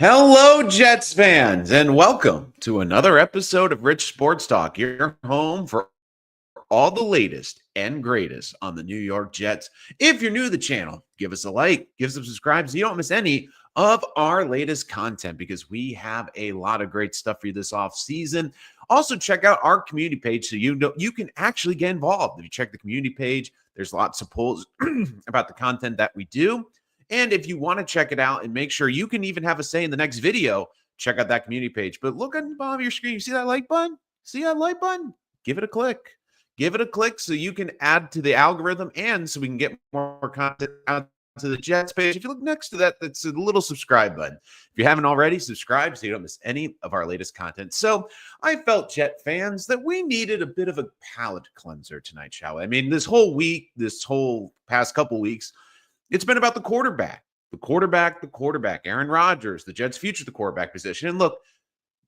Hello, Jets fans, and welcome to another episode of Rich Sports Talk, your home for all the latest and greatest on the New York Jets. If you're new to the channel, give us a like, give us a subscribe so you don't miss any of our latest content because we have a lot of great stuff for you this off season. Also, check out our community page so you can actually get involved. If you check the community page, there's lots of polls about the content that we do. And if you want to check it out and make sure you can even have a say in the next video, check out that community page. But look on the bottom of your screen. You see that like button? See that like button? Give it a click. Give it a click so you can add to the algorithm and so we can get more content out to the Jets page. If you look next to that, that's a little subscribe button. If you haven't already, subscribe so you don't miss any of our latest content. So I felt, Jet fans, that we needed a bit of a palate cleanser tonight, shall we? I mean, this whole past couple weeks, it's been about the quarterback. Aaron Rodgers, the Jets' future, the quarterback position. And look,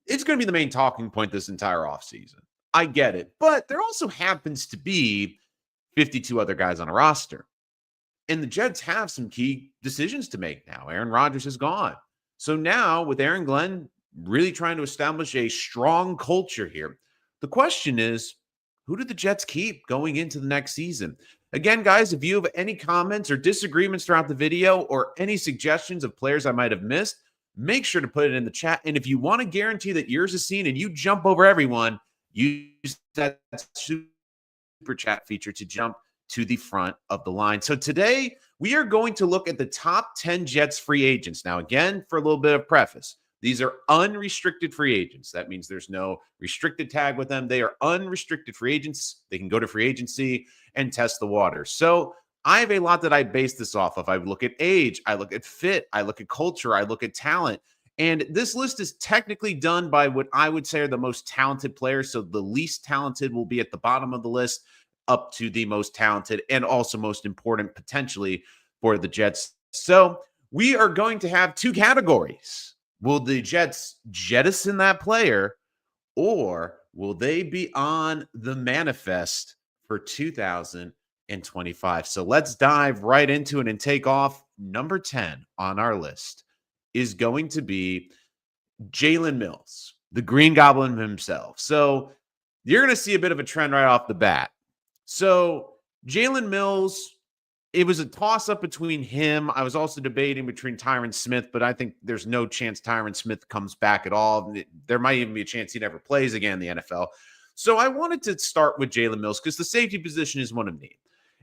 it's going to be the main talking point this entire offseason. I get it. But there also happens to be 52 other guys on a roster. And the Jets have some key decisions to make now. Aaron Rodgers is gone. So now, with Aaron Glenn really trying to establish a strong culture here, the question is, who do the Jets keep going into the next season? Again, guys, if you have any comments or disagreements throughout the video or any suggestions of players I might have missed, make sure to put it in the chat. And if you want to guarantee that yours is seen and you jump over everyone, use that super chat feature to jump to the front of the line. So today we are going to look at the top 10 Jets free agents. Now, again, for a little bit of preface, these are unrestricted free agents. That means there's no restricted tag with them. They are unrestricted free agents. They can go to free agency and test the waters. So I have a lot that I base this off of. I look at age, I look at fit, I look at culture, I look at talent. And this list is technically done by what I would say are the most talented players. So the least talented will be at the bottom of the list up to the most talented and also most important potentially for the Jets. So we are going to have two categories. Will the Jets jettison that player, or will they be on the manifest for 2025? So let's dive right into it and take off. Number 10 on our list is going to be Jalen Mills, the Green Goblin himself. So you're going to see a bit of a trend right off the bat. So Jalen Mills, it was a toss-up between him. I was also debating between Tyron Smith, but I think there's no chance Tyron Smith comes back at all. There might even be a chance he never plays again in the NFL. So I wanted to start with Jalen Mills because the safety position is one of need.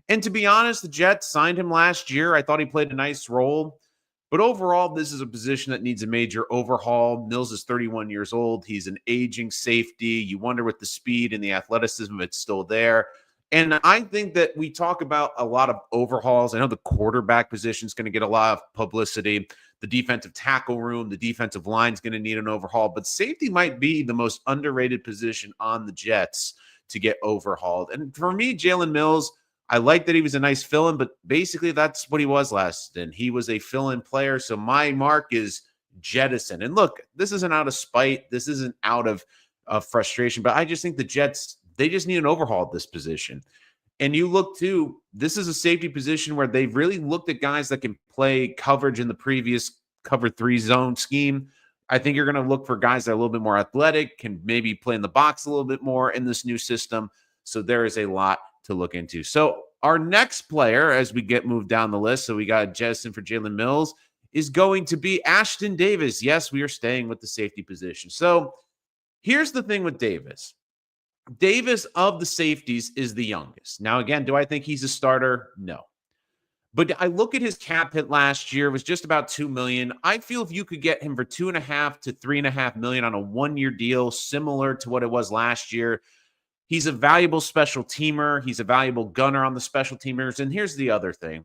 And to be honest, the Jets signed him last year. I thought he played a nice role. But overall, this is a position that needs a major overhaul. Mills is 31 years old. He's an aging safety. You wonder with the speed and the athleticism, it's still there. And I think that we talk about a lot of overhauls. I know the quarterback position is going to get a lot of publicity. The defensive tackle room, the defensive line is going to need an overhaul. But safety might be the most underrated position on the Jets to get overhauled. And for me, Jalen Mills, I like that he was a nice fill-in, but basically that's what he was last season. He was a fill-in player. So my mark is jettison. And look, this isn't out of spite. This isn't out of frustration. But I just think the Jets, they just need an overhaul at this position. And you look too, this is a safety position where they've really looked at guys that can play coverage in the previous cover 3 zone scheme. I think you're going to look for guys that are a little bit more athletic, can maybe play in the box a little bit more in this new system. So there is a lot to look into. So our next player, as we get moved down the list, so we got jettison for Jalen Mills, is going to be Ashton Davis. Yes, we are staying with the safety position. So here's the thing with Davis. Davis of the safeties is the youngest. Now, again, do I think he's a starter? No. But I look at his cap hit last year, it was just about $2 million. I feel if you could get him for $2.5 to $3.5 million on a 1-year deal, similar to what it was last year, he's a valuable special teamer. He's a valuable gunner on the special teamers. And here's the other thing.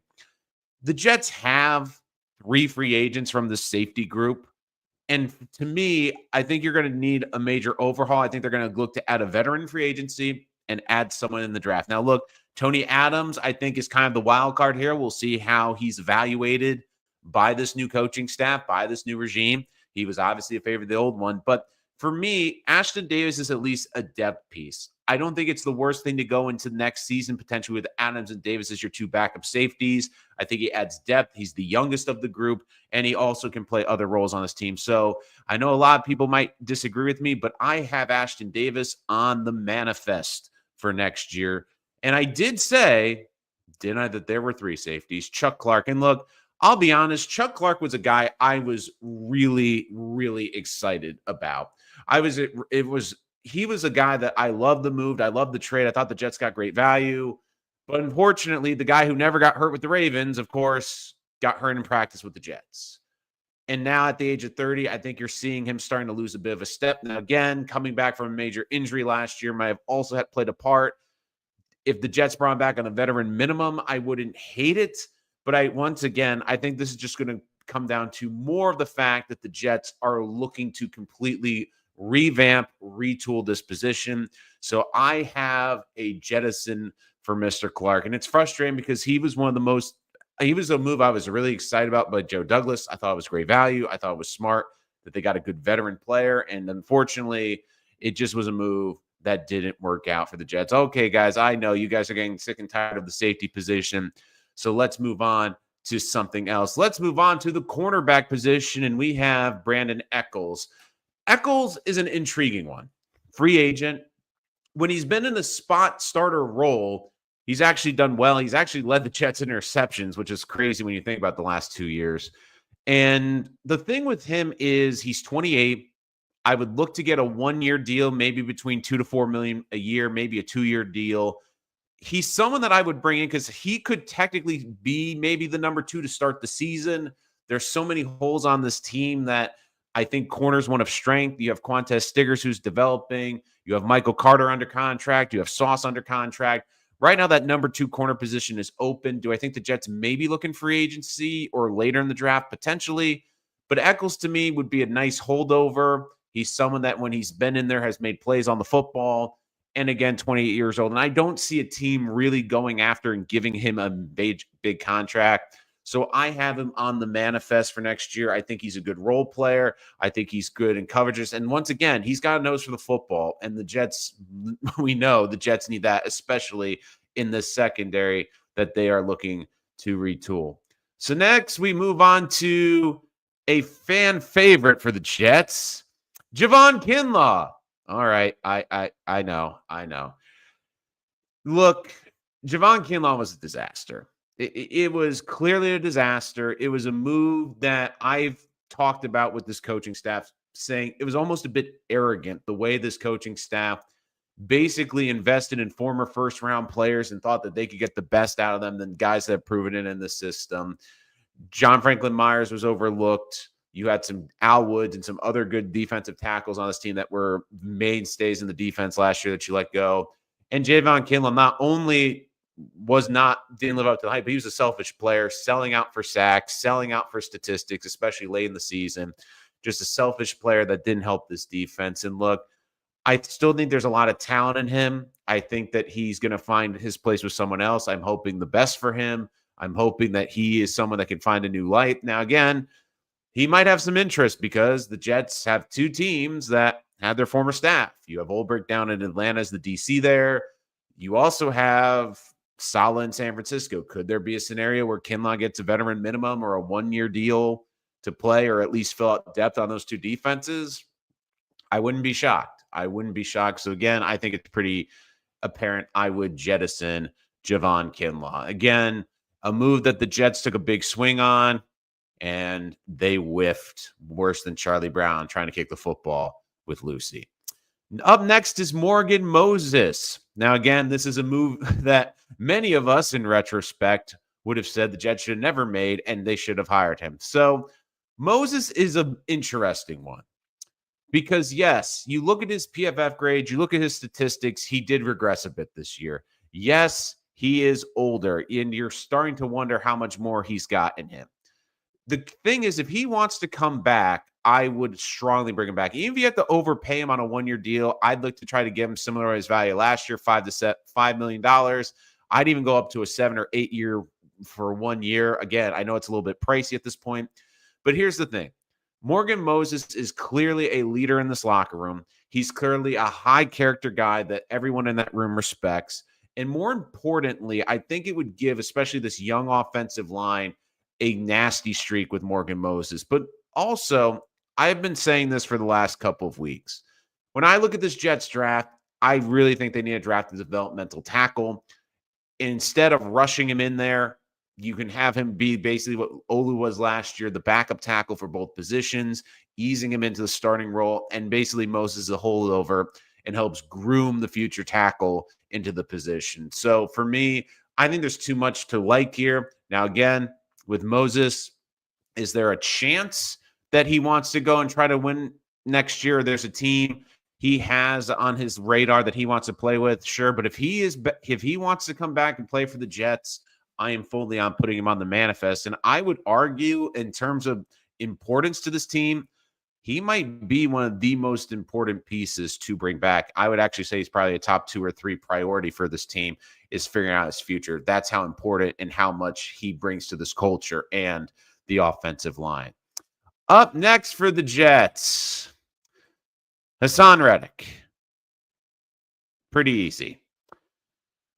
The Jets have 3 free agents from the safety group. And to me, I think you're going to need a major overhaul. I think they're going to look to add a veteran free agency and add someone in the draft. Now, look, Tony Adams, I think, is kind of the wild card here. We'll see how he's evaluated by this new coaching staff, by this new regime. He was obviously a favorite of the old one. But for me, Ashton Davis is at least a depth piece. I don't think it's the worst thing to go into next season, potentially with Adams and Davis as your two backup safeties. I think he adds depth. He's the youngest of the group, and he also can play other roles on this team. So I know a lot of people might disagree with me, but I have Ashton Davis on the manifest for next year. And I did say, didn't I, that there were three safeties, Chuck Clark. And look, I'll be honest, Chuck Clark was a guy I was really, really excited about. He was a guy that I loved the move. I loved the trade. I thought the Jets got great value. But unfortunately, the guy who never got hurt with the Ravens, of course, got hurt in practice with the Jets. And now at the age of 30, I think you're seeing him starting to lose a bit of a step. Now, again, coming back from a major injury last year might have also played a part. If the Jets brought him back on a veteran minimum, I wouldn't hate it. But I think this is just going to come down to more of the fact that the Jets are looking to completely revamp, retool this position. So I have a jettison for Mr. Clark. And it's frustrating because he was a move I was really excited about by Joe Douglas. I thought it was great value. I thought it was smart that they got a good veteran player. And unfortunately, it just was a move that didn't work out for the Jets. Okay, guys, I know you guys are getting sick and tired of the safety position. So let's move on to something else. Let's move on to the cornerback position. And we have Brandon Echols. Echols is an intriguing one. Free agent. When he's been in a spot starter role, he's actually done well. He's actually led the Jets in interceptions, which is crazy when you think about the last 2 years. And the thing with him is he's 28. I would look to get a 1-year deal, maybe between $2 to $4 million a year, maybe a 2-year deal. He's someone that I would bring in because he could technically be maybe the number 2 to start the season. There's so many holes on this team that I think corner's one of strength. You have Quantez Stiggers, who's developing. You have Michael Carter under contract. You have Sauce under contract. Right now, that number 2 corner position is open. Do I think the Jets may be looking free agency or later in the draft? Potentially. But Echols, to me, would be a nice holdover. He's someone that when he's been in there has made plays on the football. And again, 28 years old. And I don't see a team really going after and giving him a big contract. So I have him on the manifest for next year. I think he's a good role player. I think he's good in coverages. And once again, he's got a nose for the football. And the Jets, we know the Jets need that, especially in the secondary that they are looking to retool. So next we move on to a fan favorite for the Jets, Javon Kinlaw. All right. I know. Look, Javon Kinlaw was a disaster. It was clearly a disaster. It was a move that I've talked about with this coaching staff, saying it was almost a bit arrogant the way this coaching staff basically invested in former first-round players and thought that they could get the best out of them than guys that have proven it in the system. John Franklin Myers was overlooked. You had some Al Woods and some other good defensive tackles on this team that were mainstays in the defense last year that you let go. And Javon Kinlaw not only didn't live up to the hype, but he was a selfish player, selling out for sacks, selling out for statistics, especially late in the season. Just a selfish player that didn't help this defense. And look, I still think there's a lot of talent in him. I think that he's going to find his place with someone else. I'm hoping the best for him. I'm hoping that he is someone that can find a new life. Now, again, he might have some interest because the Jets have 2 teams that had their former staff. You have Ulbrich down in Atlanta as the DC there. You also have Saleh in San Francisco. Could there be a scenario where Kinlaw gets a veteran minimum or a 1-year deal to play or at least fill out depth on those 2 defenses? I wouldn't be shocked. So again, I think it's pretty apparent I would jettison Javon Kinlaw. Again, a move that the Jets took a big swing on, and they whiffed worse than Charlie Brown trying to kick the football with Lucy. Up next is Morgan Moses. Now, again, this is a move that many of us in retrospect would have said the Jets should have never made, and they should have hired him. So Moses is an interesting one because, yes, you look at his PFF grade, you look at his statistics, he did regress a bit this year. Yes, he is older, and you're starting to wonder how much more he's got in him. The thing is, if he wants to come back, I would strongly bring him back. Even if you have to overpay him on a 1-year deal, I'd look to try to give him similar to his value last year, $5 million. I'd even go up to a 7 or 8 year for 1 year. Again, I know it's a little bit pricey at this point, but here's the thing. Morgan Moses is clearly a leader in this locker room. He's clearly a high character guy that everyone in that room respects. And more importantly, I think it would give, especially this young offensive line, a nasty streak with Morgan Moses. But also, I've been saying this for the last couple of weeks. When I look at this Jets draft, I really think they need to draft a developmental tackle. Instead of rushing him in there, you can have him be basically what Olu was last year, the backup tackle for both positions, easing him into the starting role, and basically Moses is a holdover and helps groom the future tackle into the position. So for me, I think there's too much to like here. Now, again, with Moses, is there a chance that he wants to go and try to win next year? There's a team he has on his radar that he wants to play with, sure. But if he wants to come back and play for the Jets, I am fully on putting him on the manifest. And I would argue, in terms of importance to this team, he might be one of the most important pieces to bring back. I would actually say he's probably a top 2 or 3 priority for this team, is figuring out his future. That's how important and how much he brings to this culture and the offensive line. Up next for the Jets, Haason Reddick. Pretty easy.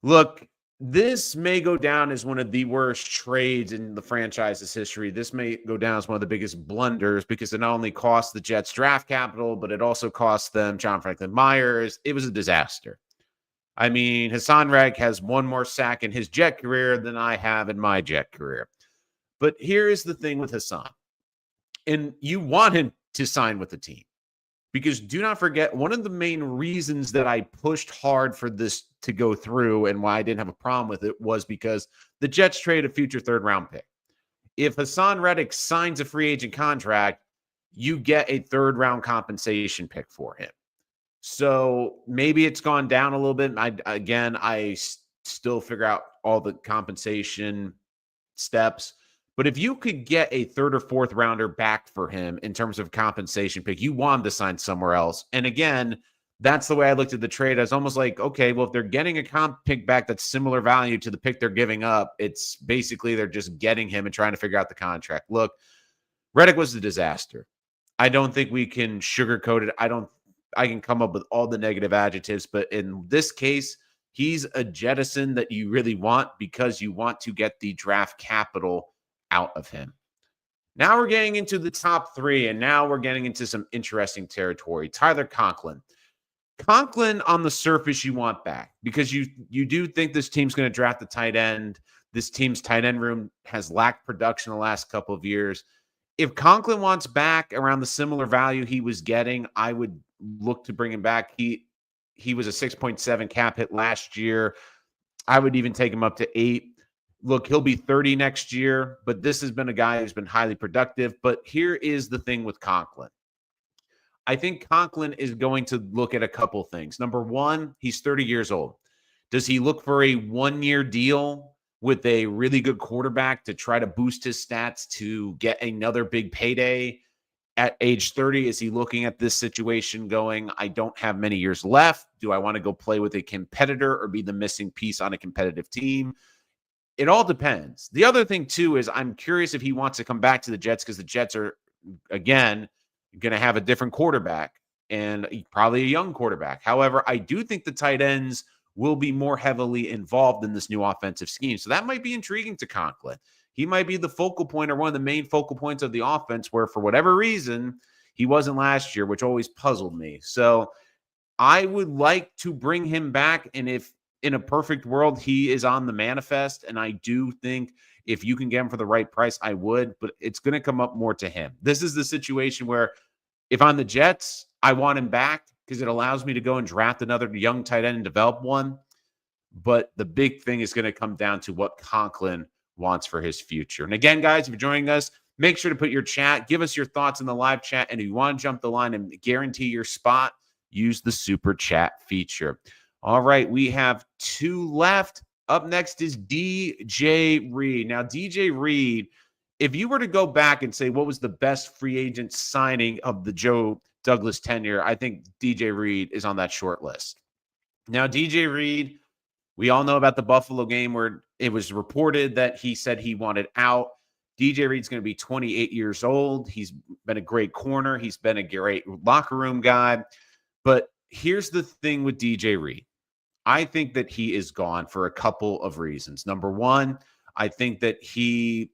Look, this may go down as one of the worst trades in the franchise's history. This may go down as one of the biggest blunders because it not only cost the Jets draft capital, but it also cost them John Franklin Myers. It was a disaster. I mean, Haason Reddick has one more sack in his Jet career than I have in my Jet career. But here is the thing with Haason. And you want him to sign with the team. Because do not forget, one of the main reasons that I pushed hard for this to go through and why I didn't have a problem with it was because the Jets traded a future third-round pick. If Haason Reddick signs a free agent contract, you get a third-round compensation pick for him. So maybe it's gone down a little bit. I still figure out all the compensation steps. But if you could get a third or fourth rounder back for him in terms of compensation pick, you want him to sign somewhere else. And again, that's the way I looked at the trade. I was almost like, okay, well, if they're getting a comp pick back that's similar value to the pick they're giving up, it's basically they're just getting him and trying to figure out the contract. Look, Reddick was a disaster. I don't think we can sugarcoat it. I can come up with all the negative adjectives, but in this case, he's a jettison that you really want because you want to get the draft capital out of him. Now we're getting into the top 3, and now we're getting into some interesting territory. Tyler Conklin. Conklin, on the surface, you want back because you do think this team's going to draft the tight end. This team's tight end room has lacked production the last couple of years. If Conklin wants back around the similar value he was getting, I would look to bring him back. He was a 6.7 cap hit last year. I would even take him up to 8. Look, he'll be 30 next year, but this has been a guy who's been highly productive. But here is the thing with Conklin. I think Conklin is going to look at a couple things. Number one, he's 30 years old. Does he look for a 1-year deal with a really good quarterback to try to boost his stats to get another big payday at age 30? Is he looking at this situation going, I don't have many years left. Do I want to go play with a competitor or be the missing piece on a competitive team? It all depends. The other thing, too, is I'm curious if he wants to come back to the Jets because the Jets are, again, going to have a different quarterback and probably a young quarterback. However, I do think the tight ends will be more heavily involved in this new offensive scheme. So that might be intriguing to Conklin. He might be the focal point or one of the main focal points of the offense where, for whatever reason, he wasn't last year, which always puzzled me. So I would like to bring him back. And if in a perfect world, he is on the manifest. And I do think if you can get him for the right price, I would, but it's going to come up more to him. This is the situation where if I'm the Jets, I want him back because it allows me to go and draft another young tight end and develop one. But the big thing is going to come down to what Conklin wants for his future. And again, guys, if you're joining us, make sure to put your chat, give us your thoughts in the live chat. And if you want to jump the line and guarantee your spot, use the super chat feature. All right, we have 2 left. Up next is DJ Reed. Now, DJ Reed, if you were to go back and say what was the best free agent signing of the Joe Douglas tenure, I think DJ Reed is on that short list. Now, DJ Reed, we all know about the Buffalo game where it was reported that he said he wanted out. DJ Reed's going to be 28 years old. He's been a great corner. He's been a great locker room guy. But here's the thing with DJ Reed. I think that he is gone for a couple of reasons. Number one, I think that he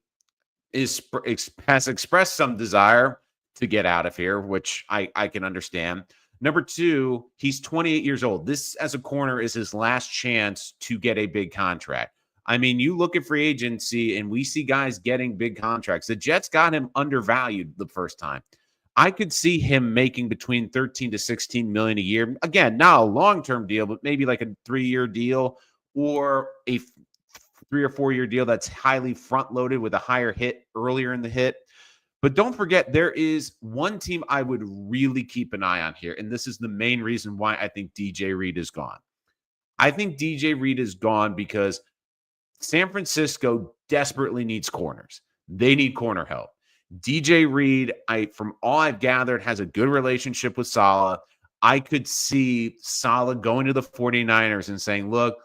has expressed some desire to get out of here, which I can understand. Number two, he's 28 years old. This, as a corner, is his last chance to get a big contract. I mean, you look at free agency and we see guys getting big contracts. The Jets got him undervalued the first time. I could see him making between 13 to 16 million a year. Again, not a long-term deal, but maybe like a 3-year deal or a 3 or 4-year deal that's highly front-loaded with a higher hit earlier in the hit. But don't forget, there is one team I would really keep an eye on here, and this is the main reason why I think DJ Reed is gone. I think DJ Reed is gone because San Francisco desperately needs corners. They need corner help. DJ Reed, from all I've gathered, has a good relationship with Saleh. I could see Saleh going to the 49ers and saying, look,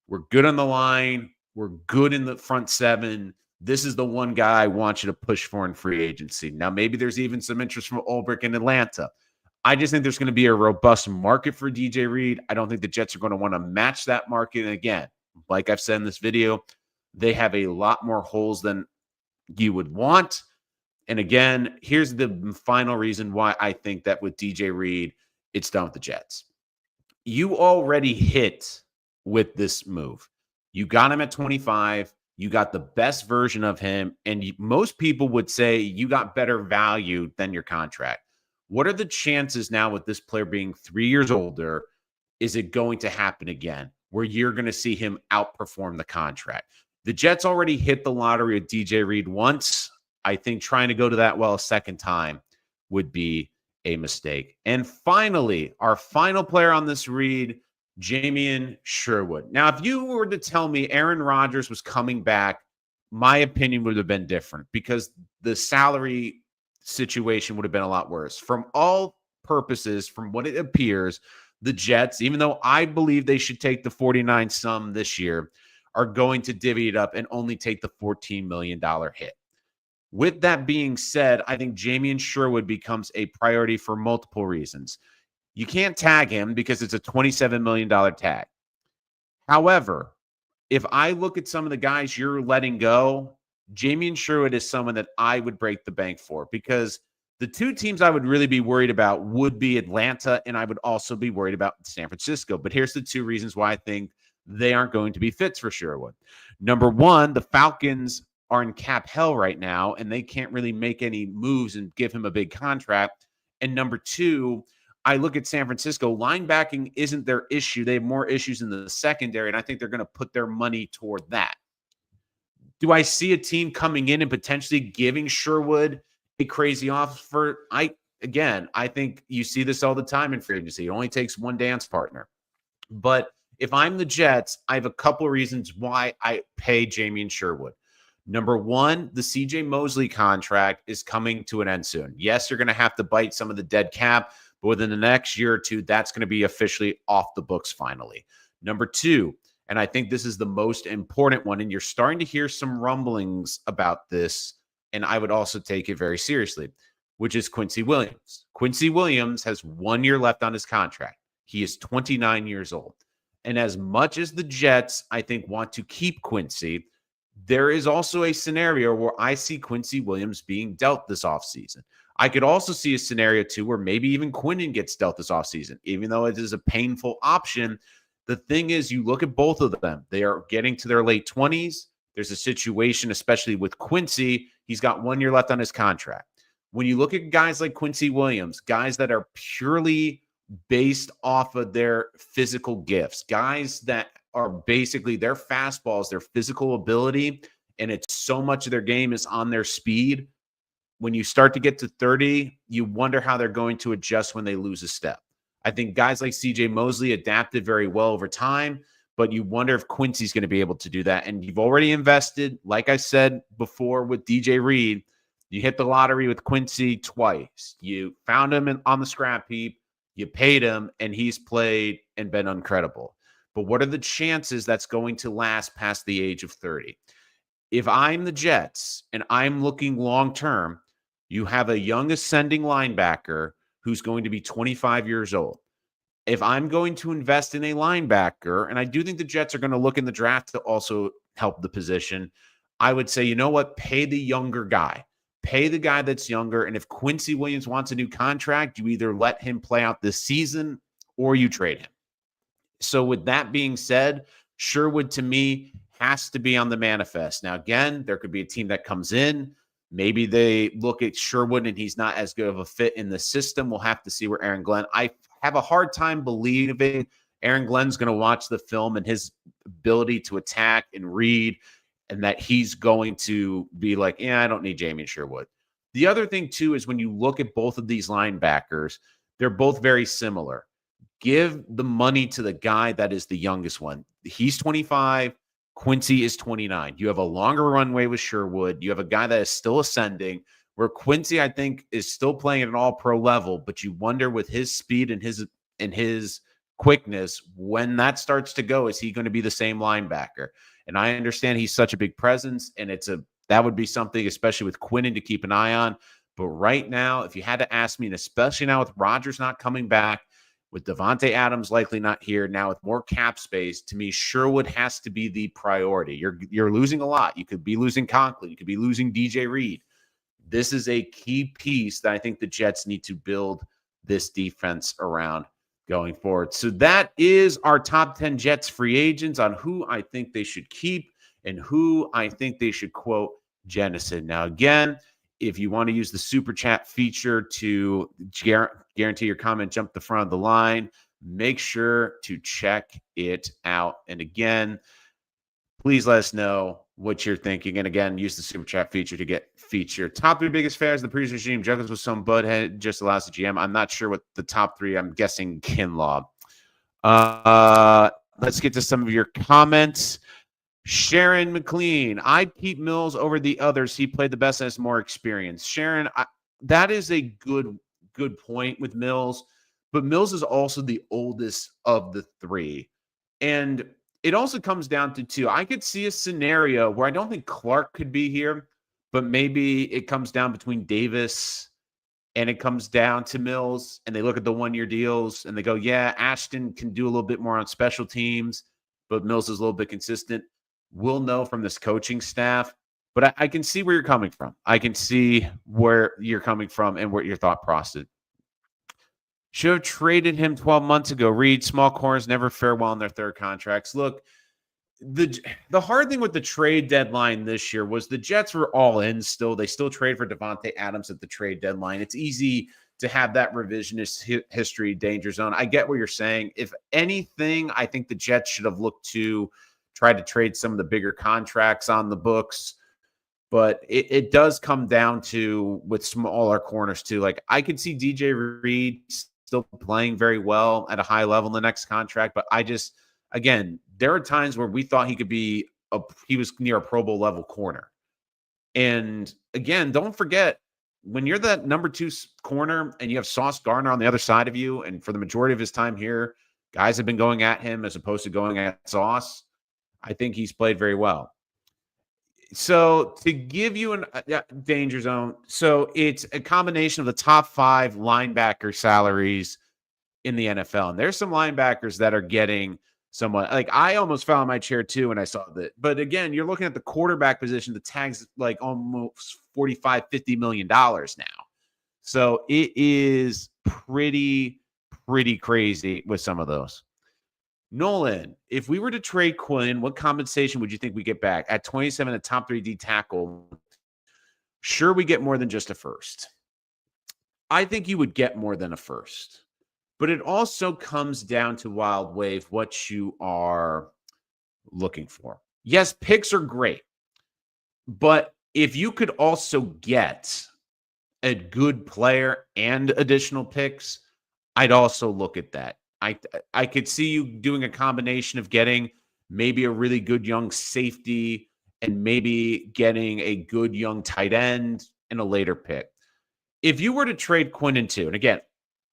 we're good on the line. We're good in the front seven. This is the one guy I want you to push for in free agency. Now, maybe there's even some interest from Ulbrich in Atlanta. I just think there's going to be a robust market for DJ Reed. I don't think the Jets are going to want to match that market. And again, like I've said in this video, they have a lot more holes than you would want. And again, here's the final reason why I think that with DJ Reed, it's done with the Jets. You already hit with this move. You got him at 25. You got the best version of him. And most people would say you got better value than your contract. What are the chances now with this player being 3 years older? Is it going to happen again where you're going to see him outperform the contract? The Jets already hit the lottery with DJ Reed once. I think trying to go to that well a second time would be a mistake. And finally, our final player on this read, Jamien Sherwood. Now, if you were to tell me Aaron Rodgers was coming back, my opinion would have been different because the salary situation would have been a lot worse. From all purposes, from what it appears, the Jets, even though I believe they should take the 49 sum this year, are going to divvy it up and only take the $14 million hit. With that being said, I think Jamien Sherwood becomes a priority for multiple reasons. You can't tag him because it's a $27 million tag. However, if I look at some of the guys you're letting go, Jamien Sherwood is someone that I would break the bank for because the two teams I would really be worried about would be Atlanta, and I would also be worried about San Francisco. But here's the two reasons why I think they aren't going to be fits for Sherwood. Number one, the Falcons are in cap hell right now, and they can't really make any moves and give him a big contract. And number two, I look at San Francisco. Linebacking isn't their issue. They have more issues in the secondary, and I think they're going to put their money toward that. Do I see a team coming in and potentially giving Sherwood a crazy offer? I think you see this all the time in free agency. It only takes one dance partner. But if I'm the Jets, I have a couple of reasons why I pay Jamien Sherwood. Number one, the CJ Mosley contract is coming to an end soon. Yes, you're going to have to bite some of the dead cap, but within the next year or two, that's going to be officially off the books finally. Number two, and I think this is the most important one, and you're starting to hear some rumblings about this, and I would also take it very seriously, which is Quincy Williams. Quincy Williams has 1 year left on his contract. He is 29 years old. And as much as the Jets, I think, want to keep Quincy, there is also a scenario where I see Quincy Williams being dealt this offseason. I could also see a scenario, too, where maybe even Quinnen gets dealt this offseason, even though it is a painful option. The thing is, you look at both of them. They are getting to their late 20s. There's a situation, especially with Quincy. He's got 1 year left on his contract. When you look at guys like Quincy Williams, guys that are purely based off of their physical gifts, guys that are basically their fastballs, their physical ability, and it's so much of their game is on their speed. When you start to get to 30, you wonder how they're going to adjust when they lose a step. I think guys like CJ Mosley adapted very well over time, but you wonder if Quincy's going to be able to do that. And you've already invested, like I said before with DJ Reed, you hit the lottery with Quincy twice. You found him on the scrap heap, you paid him, and he's played and been incredible. But what are the chances that's going to last past the age of 30? If I'm the Jets and I'm looking long term, you have a young ascending linebacker who's going to be 25 years old. If I'm going to invest in a linebacker, and I do think the Jets are going to look in the draft to also help the position, I would say, you know what? Pay the younger guy. Pay the guy that's younger. And if Quincy Williams wants a new contract, you either let him play out this season or you trade him. So with that being said, Sherwood to me has to be on the manifest. Now, again, there could be a team that comes in. Maybe they look at Sherwood and he's not as good of a fit in the system. We'll have to see where Aaron Glenn. I have a hard time believing Aaron Glenn's going to watch the film and his ability to attack and read, and that he's going to be like, yeah, I don't need Jamie Sherwood. The other thing, too, is when you look at both of these linebackers, they're both very similar. Give the money to the guy that is the youngest one. He's 25. Quincy is 29. You have a longer runway with Sherwood. You have a guy that is still ascending, where Quincy, I think, is still playing at an all-pro level, but you wonder with his speed and his quickness, when that starts to go, is he going to be the same linebacker? And I understand he's such a big presence, and that would be something, especially with Quinnen, to keep an eye on. But right now, if you had to ask me, and especially now with Rodgers not coming back, with Devontae Adams likely not here, now with more cap space, to me, Sherwood has to be the priority. You're losing a lot. You could be losing Conklin. You could be losing DJ Reed. This is a key piece that I think the Jets need to build this defense around going forward. So that is our top 10 Jets free agents on who I think they should keep and who I think they should, quote, jettison. Now, again, if you want to use the super chat feature to guarantee your comment jump the front of the line, make sure to check it out. And again, please let us know what you're thinking. And again, use the super chat feature to get featured. Top 3 biggest fans of the previous regime. Juggles with some butthead just allows the GM. I'm not sure what the top 3. I'm guessing Kinlaw. Let's get to some of your comments. Sharon McLean, I'd keep Mills over the others. He played the best and has more experience. Sharon, that is a good point with Mills, but Mills is also the oldest of the 3. And it also comes down to 2. I could see a scenario where I don't think Clark could be here, but maybe it comes down between Davis and it comes down to Mills, and they look at the 1-year deals and they go, yeah, Ashton can do a little bit more on special teams, but Mills is a little bit consistent. We'll know from this coaching staff, but I can see where you're coming from. I can see where you're coming from and what your thought process. Should have traded him 12 months ago. Reed, small corners never fare well in their third contracts. Look, the hard thing with the trade deadline this year was the Jets were all in still. They still trade for Devontae Adams at the trade deadline. It's easy to have that revisionist history danger zone. I get what you're saying. If anything, I think the Jets should have looked to try to trade some of the bigger contracts on the books. But it does come down to with smaller corners too. Like I could see DJ Reed still playing very well at a high level in the next contract. But again, there are times where we thought he was near a Pro Bowl level corner. And again, don't forget, when you're that number 2 corner and you have Sauce Gardner on the other side of you, and for the majority of his time here, guys have been going at him as opposed to going at Sauce. I think he's played very well. So to give you a danger zone, so it's a combination of the top 5 linebacker salaries in the NFL. And there's some linebackers that are getting somewhat, like I almost fell on my chair too when I saw that. But again, you're looking at the quarterback position, the tag's like almost $45-50 million now. So it is pretty crazy with some of those. Nolan, if we were to trade Quinn, what compensation would you think we get back? At 27, a top 3 D tackle, sure, we get more than just a first. I think you would get more than a first. But it also comes down to Wild Wave, what you are looking for. Yes, picks are great. But if you could also get a good player and additional picks, I'd also look at that. I could see you doing a combination of getting maybe a really good young safety and maybe getting a good young tight end in a later pick. If you were to trade Quinnen too, and again,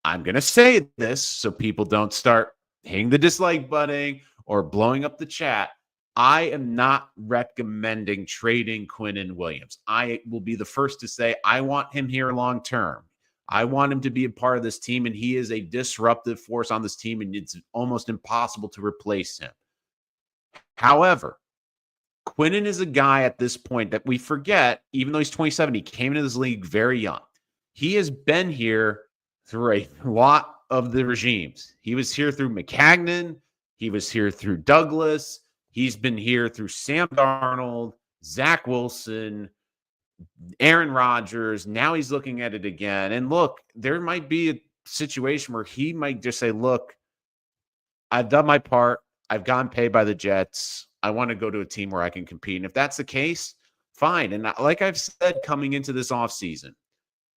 I'm going to say this so people don't start hitting the dislike button or blowing up the chat. I am not recommending trading Quinnen Williams. I will be the first to say I want him here long term. I want him to be a part of this team, and he is a disruptive force on this team, and it's almost impossible to replace him. However, Quinnen is a guy at this point that we forget, even though he's 27, he came into this league very young. He has been here through a lot of the regimes. He was here through McCagnon. He was here through Douglas. He's been here through Sam Darnold, Zach Wilson, Aaron Rodgers. Now he's looking at it again. And look, there might be a situation where he might just say, look, I've done my part. I've gotten paid by the Jets. I want to go to a team where I can compete. And if that's the case, fine. And like I've said coming into this offseason,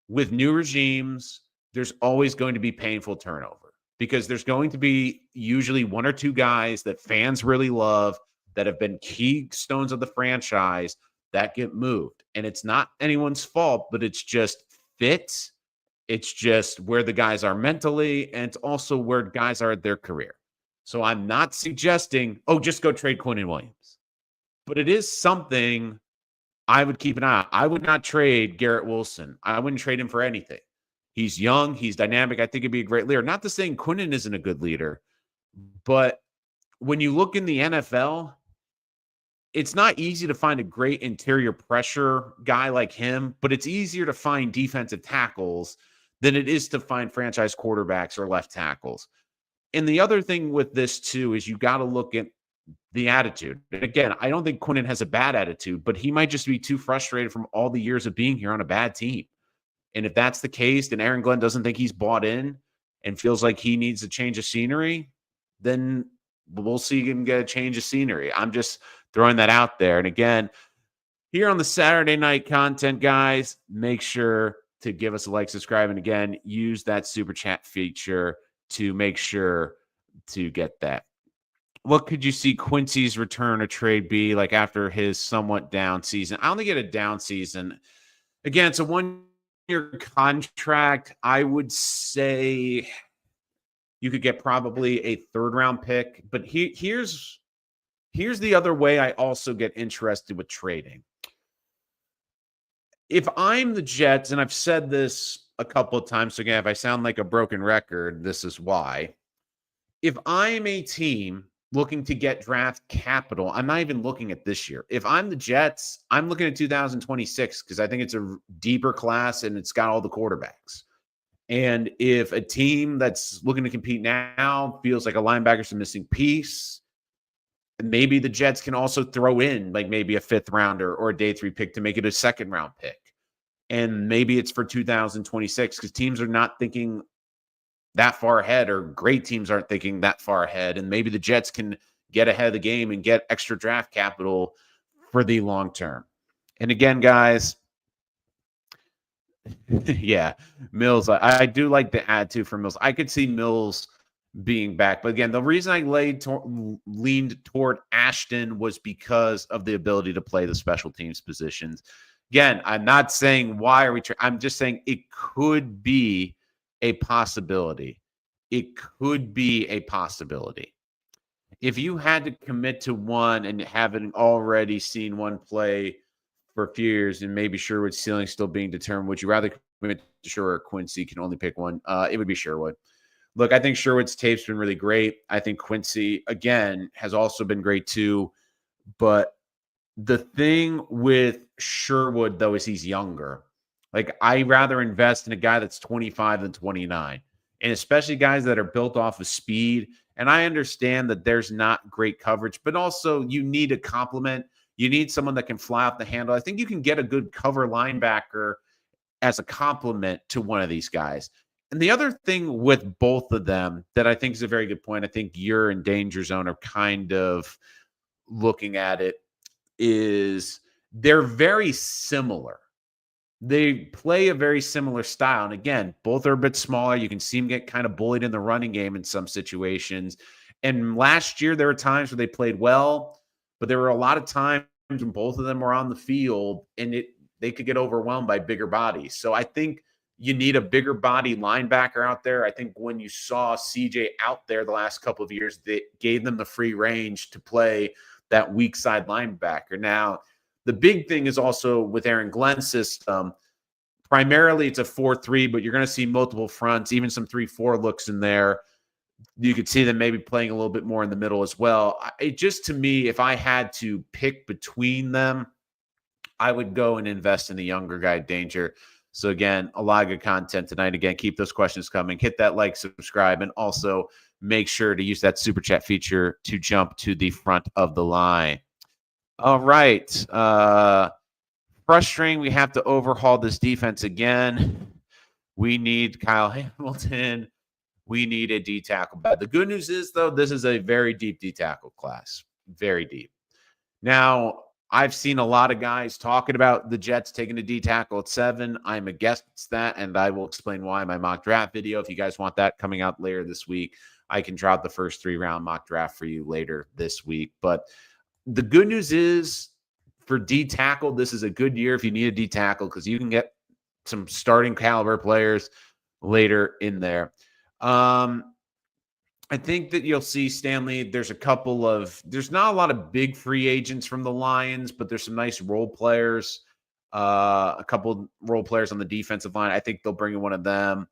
with new regimes, there's always going to be painful turnover because there's going to be usually one or two guys that fans really love that have been keystones of the franchise that get moved. And it's not anyone's fault, but it's just fits. It's just where the guys are mentally, and it's also where guys are at their career. So I'm not suggesting, just go trade Quinnen Williams. But it is something I would keep an eye on. I would not trade Garrett Wilson. I wouldn't trade him for anything. He's young. He's dynamic. I think he'd be a great leader. Not to say Quinnen isn't a good leader, but when you look in the NFL, it's not easy to find a great interior pressure guy like him, but it's easier to find defensive tackles than it is to find franchise quarterbacks or left tackles. And the other thing with this, too, is you got to look at the attitude. And again, I don't think Quinnen has a bad attitude, but he might just be too frustrated from all the years of being here on a bad team. And if that's the case, and Aaron Glenn doesn't think he's bought in and feels like he needs a change of scenery, then we'll see him get a change of scenery. I'm just throwing that out there. And again, here on the Saturday night content, guys, make sure to give us a like, subscribe, and again, use that super chat feature to make sure to get that. What could you see Quincy's return or trade be like after his somewhat down season? I only get a down season. Again, it's a one-year contract. I would say you could get probably a third-round pick. But here's the other way I also get interested with trading. If I'm the Jets, and I've said this a couple of times, so again, if I sound like a broken record, this is why. If I'm a team looking to get draft capital, I'm not even looking at this year. If I'm the Jets, I'm looking at 2026 because I think it's a deeper class and it's got all the quarterbacks. And if a team that's looking to compete now feels like a linebacker's a missing piece, maybe the Jets can also throw in like maybe a fifth rounder or a day 3 pick to make it a second round pick. And maybe it's for 2026 because teams are not thinking that far ahead, or great teams aren't thinking that far ahead. And maybe the Jets can get ahead of the game and get extra draft capital for the long term. And again, guys, yeah, Mills, I do like the attitude for Mills. I could see Mills being back. But again, the reason I leaned toward Ashton was because of the ability to play the special teams positions. Again, I'm not saying why are we I'm just saying it could be a possibility. It could be a possibility. If you had to commit to one and haven't already seen one play for a few years and maybe Sherwood's ceiling still being determined, would you rather commit to Sherwood or Quincy? Can only pick one. It would be Sherwood. Look, I think Sherwood's tape's been really great. I think Quincy, again, has also been great too. But the thing with Sherwood, though, is he's younger. Like, I rather invest in a guy that's 25 than 29. And especially guys that are built off of speed. And I understand that there's not great coverage, but also you need a complement. You need someone that can fly off the handle. I think you can get a good cover linebacker as a complement to one of these guys. And the other thing with both of them that I think is a very good point, I think you're in Danger Zone are kind of looking at it, is they're very similar. They play a very similar style. And again, both are a bit smaller. You can see them get kind of bullied in the running game in some situations. And last year, there were times where they played well, but there were a lot of times when both of them were on the field and they could get overwhelmed by bigger bodies. So I think you need a bigger body linebacker out there. I think when you saw CJ out there the last couple of years, they gave them the free range to play that weak side linebacker. Now, the big thing is also with Aaron Glenn's system, primarily it's a 4-3, but you're going to see multiple fronts, even some 3-4 looks in there. You could see them maybe playing a little bit more in the middle as well. It just, to me, if I had to pick between them, I would go and invest in the younger guy, Danger. So again, a lot of good content tonight. Again, keep those questions coming. Hit that like, subscribe, and also make sure to use that super chat feature to jump to the front of the line. All right. Frustrating. We have to overhaul this defense again. We need Kyle Hamilton. We need a D tackle. But the good news is, though, this is a very deep D tackle class. Very deep. Now, I've seen a lot of guys talking about the Jets taking a D tackle at 7. I'm against that, and I will explain why in my mock draft video. If you guys want that coming out later this week, I can drop the first 3-round mock draft for you later this week. But the good news is, for D tackle, this is a good year if you need a D tackle because you can get some starting caliber players later in there. I think that you'll see, Stanley, there's not a lot of big free agents from the Lions, but there's some nice role players, a couple role players on the defensive line. I think they'll bring in one of them.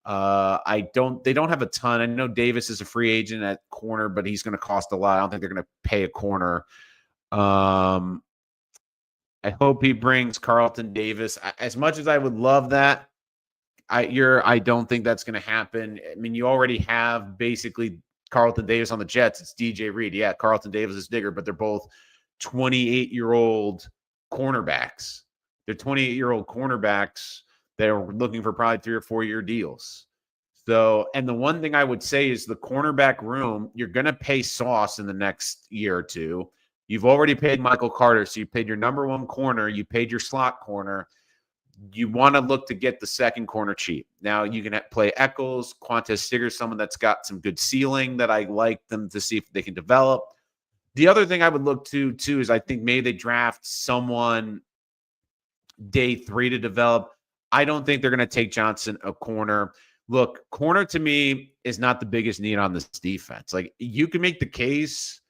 They don't have a ton. I know Davis is a free agent at corner, but he's going to cost a lot. I don't think they're going to pay a corner. I hope he brings Carlton Davis. As much as I would love that, I don't think that's going to happen. I mean, you already have basically Carlton Davis on the Jets. It's DJ Reed. Yeah, Carlton Davis is bigger, but they're both 28-year-old cornerbacks. They're 28-year-old cornerbacks that are looking for probably 3 or 4-year deals. So, and the one thing I would say is the cornerback room, you're going to pay Sauce in the next year or two. You've already paid Michael Carter, so you paid your number 1 corner. You paid your slot corner. You want to look to get the second corner cheap. Now, you can play Eccles, Quantez Stigger, someone that's got some good ceiling that I like them to see if they can develop. The other thing I would look to, too, is I think maybe they draft someone day 3 to develop. I don't think they're going to take Johnson a corner. Look, corner to me is not the biggest need on this defense. Like, you can make the case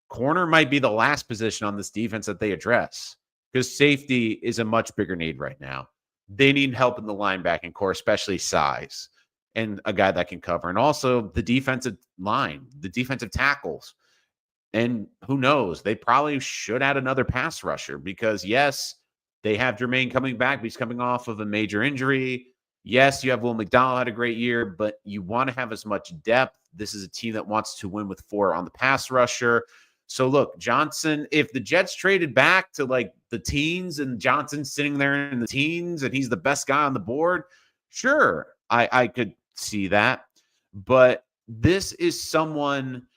corner might be the last position on this defense that they address because safety is a much bigger need right now. They need help in the linebacking core, especially size and a guy that can cover. And also the defensive line, the defensive tackles. And who knows? They probably should add another pass rusher because, yes, they have Jermaine coming back, but he's coming off of a major injury. Yes, you have Will McDonald had a great year, but you want to have as much depth. This is a team that wants to win with 4 on the pass rusher. So look, Johnson, if the Jets traded back to like the teens and Johnson's sitting there in the teens and he's the best guy on the board, sure, I could see that. But this is someone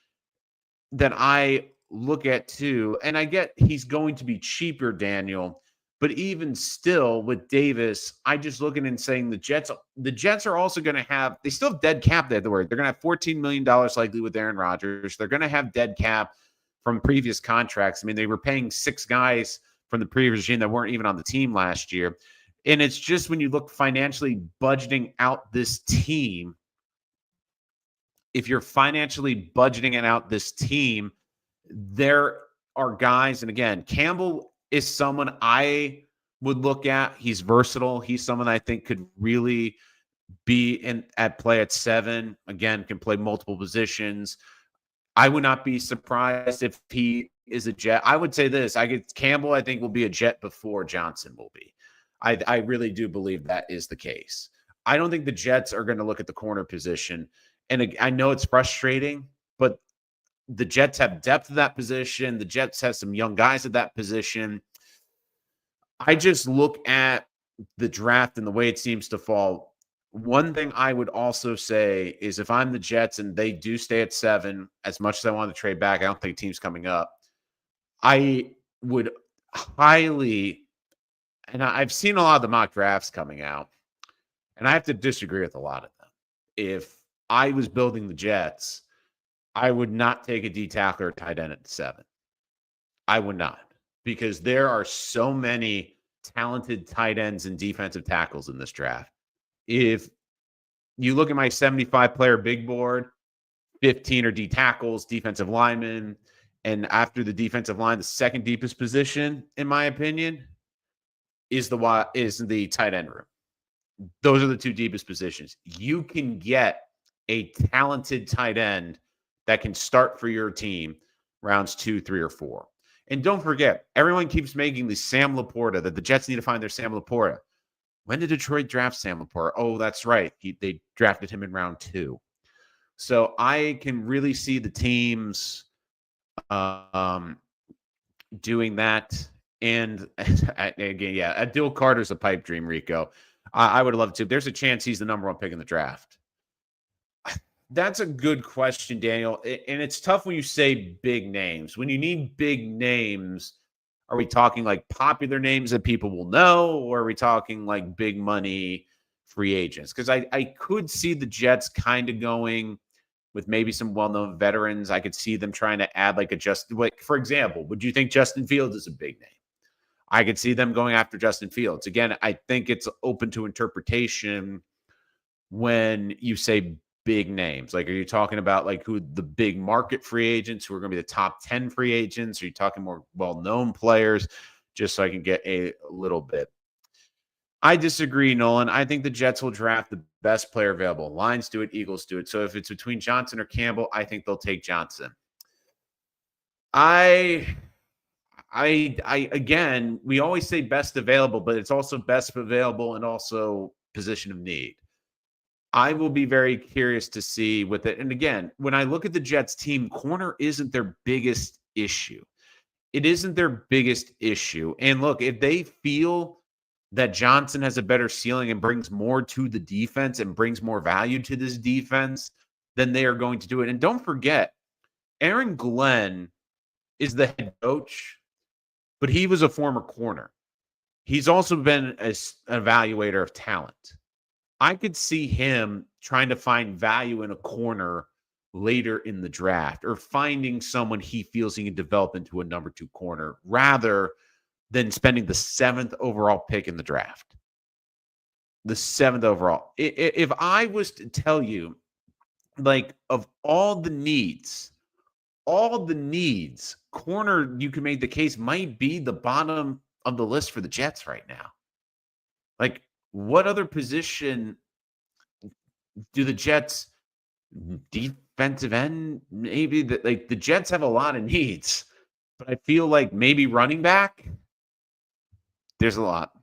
that I look at too, and I get he's going to be cheaper, Daniel. But even still, with Davis, I just looking and saying the Jets are also going to have, they still have dead cap there. They're going to have $14 million likely with Aaron Rodgers. They're going to have dead cap from previous contracts. I mean, they were paying 6 guys from the previous regime that weren't even on the team last year. And it's just when you look financially budgeting out this team, if you're financially budgeting out this team, there are guys, and again, Campbell is someone I would look at. He's versatile. He's someone I think could really be at play at 7. Again, can play multiple positions. I would not be surprised if he is a Jet. I would say this. Campbell, I think, will be a Jet before Johnson will be. I really do believe that is the case. I don't think the Jets are going to look at the corner position. And I know it's frustrating, but the Jets have depth at that position. The Jets have some young guys at that position. I just look at the draft and the way it seems to fall. One thing I would also say is if I'm the Jets and they do stay at 7, as much as I want to trade back, I don't think a team's coming up. I would highly, and I've seen a lot of the mock drafts coming out, and I have to disagree with a lot of them. If I was building the Jets, I would not take a D tackler or tight end at 7. I would not, because there are so many talented tight ends and defensive tackles in this draft. If you look at my 75-player big board, 15 are D tackles, defensive linemen, And after the defensive line, the second deepest position, in my opinion, is the tight end room. Those are the two deepest positions. You can get a talented tight end that can start for your team rounds 2, 3, or 4. And don't forget, everyone keeps making the Sam Laporta, that the Jets need to find their Sam Laporta. When did Detroit draft Sam Laporta? Oh, that's right. They drafted him in round 2. So I can really see the teams doing that. And again, yeah, Adil Carter's a pipe dream, Rico. I would love to. There's a chance he's the number 1 pick in the draft. That's a good question, Daniel. And it's tough when you say big names. When you need big names, are we talking like popular names that people will know, or are we talking like big money free agents? Because I could see the Jets kind of going with maybe some well-known veterans. I could see them trying to add like for example, would you think Justin Fields is a big name? I could see them going after Justin Fields. Again, I think it's open to interpretation when you say big names. Like, are you talking about like who the big market free agents who are going to be the top 10 free agents? Are you talking more well-known players? Just so I can get a little bit. I disagree, Nolan. I think the Jets will draft the best player available. Lions do it, Eagles do it. So if it's between Johnson or Campbell, I think they'll take Johnson. Again, we always say best available, but it's also best available and also position of need. I will be very curious to see with it. And again, when I look at the Jets team, corner isn't their biggest issue. It isn't their biggest issue. And look, if they feel that Johnson has a better ceiling and brings more to the defense and brings more value to this defense, then they are going to do it. And don't forget, Aaron Glenn is the head coach, but he was a former corner. He's also been an evaluator of talent. I could see him trying to find value in a corner later in the draft, or finding someone he feels he can develop into a number 2 corner rather than spending the 7th overall pick in the draft. The 7th overall. If I was to tell you, like, of all the needs, corner, you can make the case, might be the bottom of the list for the Jets right now. Like, what other position do the Jets, defensive end, maybe like the Jets have a lot of needs, but I feel like maybe running back, there's a lot.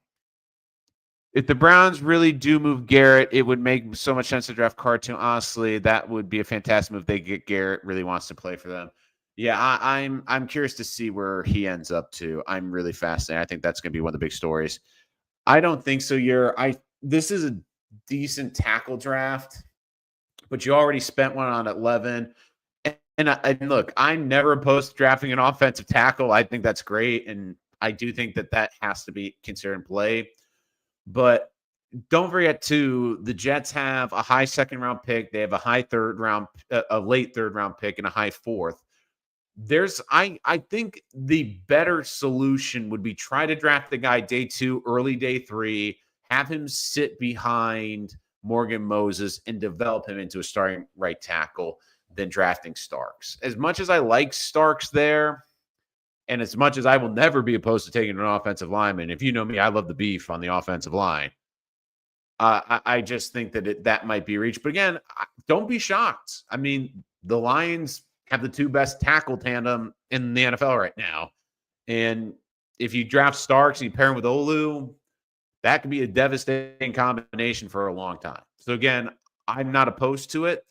If the Browns really do move Garrett, it would make so much sense to draft Cartoon. Honestly, that would be a fantastic move if they get Garrett, really wants to play for them. Yeah, I'm curious to see where he ends up to. I'm really fascinated. I think that's going to be one of the big stories. I don't think so. This is a decent tackle draft, but you already spent one on 11. And look, I'm never opposed to drafting an offensive tackle. I think that's great, and I do think that has to be considered in play. But don't forget, too, the Jets have a high 2nd-round pick. They have a high 3rd-round, a late 3rd-round pick, and a high 4th. I think the better solution would be try to draft the guy day 2, early day 3, have him sit behind Morgan Moses and develop him into a starting right tackle than drafting Starks. As much as I like Starks there, and as much as I will never be opposed to taking an offensive lineman, if you know me, I love the beef on the offensive line. I just think that might be a reach. But again, don't be shocked. I mean, the Lions have the 2 best tackle tandem in the NFL right now. And if you draft Starks and you pair him with Olu, that could be a devastating combination for a long time. So again, I'm not opposed to it,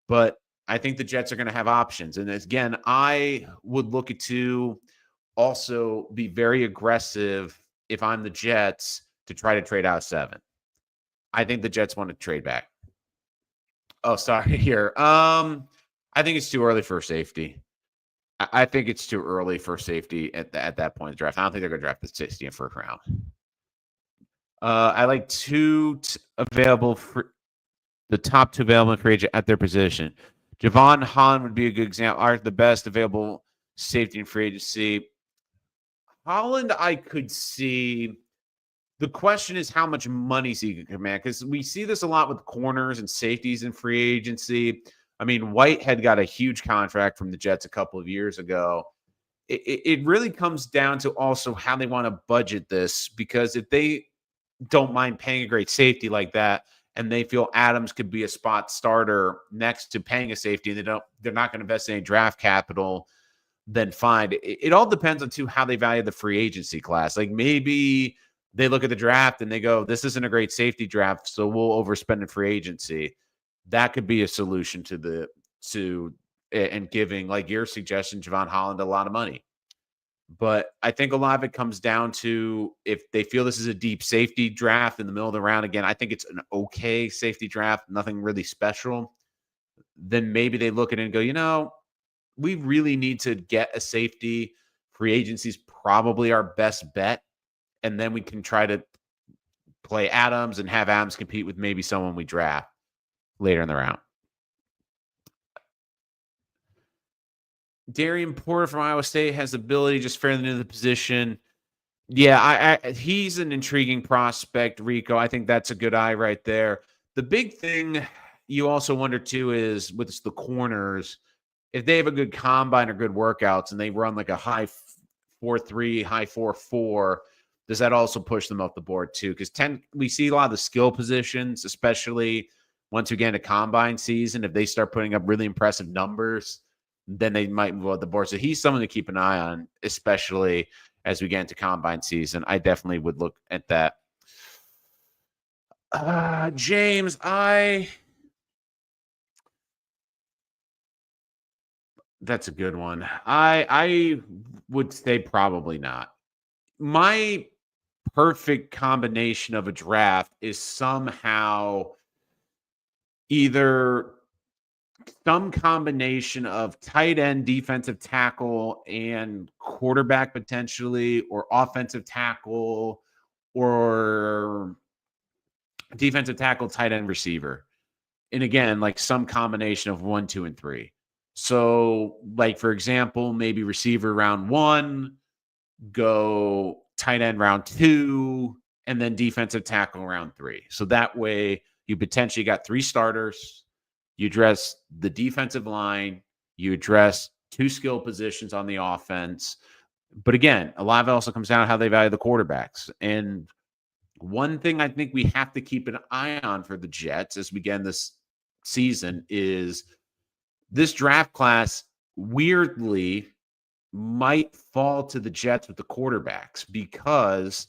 but I think the Jets are going to have options. And again, I would look to also be very aggressive if I'm the Jets to try to trade out 7. I think the Jets want to trade back. Oh, sorry here. I think it's too early for safety. I think it's too early for safety at that point in the draft. I don't think they're going to draft the 60 in 1st round. I like 2 available for the top 2 available free agent at their position. Javon Holland would be a good example. Are the best available safety in free agency. Holland, I could see. The question is how much money he can command, because we see this a lot with corners and safeties in free agency. I mean, Whitehead got a huge contract from the Jets a couple of years ago. It really comes down to also how they want to budget this, because if they don't mind paying a great safety like that, and they feel Adams could be a spot starter next to paying a safety, they're not going to invest any draft capital, then fine. It all depends on too how they value the free agency class. Like maybe they look at the draft and they go, this isn't a great safety draft, so we'll overspend in free agency. That could be a solution and giving, like your suggestion, Javon Holland a lot of money. But I think a lot of it comes down to if they feel this is a deep safety draft in the middle of the round. Again, I think it's an okay safety draft, nothing really special. Then maybe they look at it and go, we really need to get a safety. Free agency is probably our best bet. And then we can try to play Adams and have Adams compete with maybe someone we draft later in the round. Darian Porter from Iowa State has the ability, just fairly new to the position. Yeah, he's an intriguing prospect, Rico. I think that's a good eye right there. The big thing you also wonder, too, is with the corners, if they have a good combine or good workouts and they run like a high 4.3, high 4.4, does that also push them up the board, too? Because we see a lot of the skill positions, especially once we get into combine season, if they start putting up really impressive numbers, then they might move up the board. So he's someone to keep an eye on, especially as we get into combine season. I definitely would look at that. James, that's a good one. I would say probably not. My perfect combination of a draft is somehow either some combination of tight end, defensive tackle, and quarterback potentially, or offensive tackle, or defensive tackle, tight end, receiver. And again, like some combination of 1, 2, and 3. So, like, for example, maybe receiver round 1, go tight end round 2, and then defensive tackle round 3. So that way you potentially got 3 starters. You address the defensive line. You address 2 skill positions on the offense. But again, a lot of it also comes down to how they value the quarterbacks. And one thing I think we have to keep an eye on for the Jets as we get in this season is this draft class weirdly might fall to the Jets with the quarterbacks because,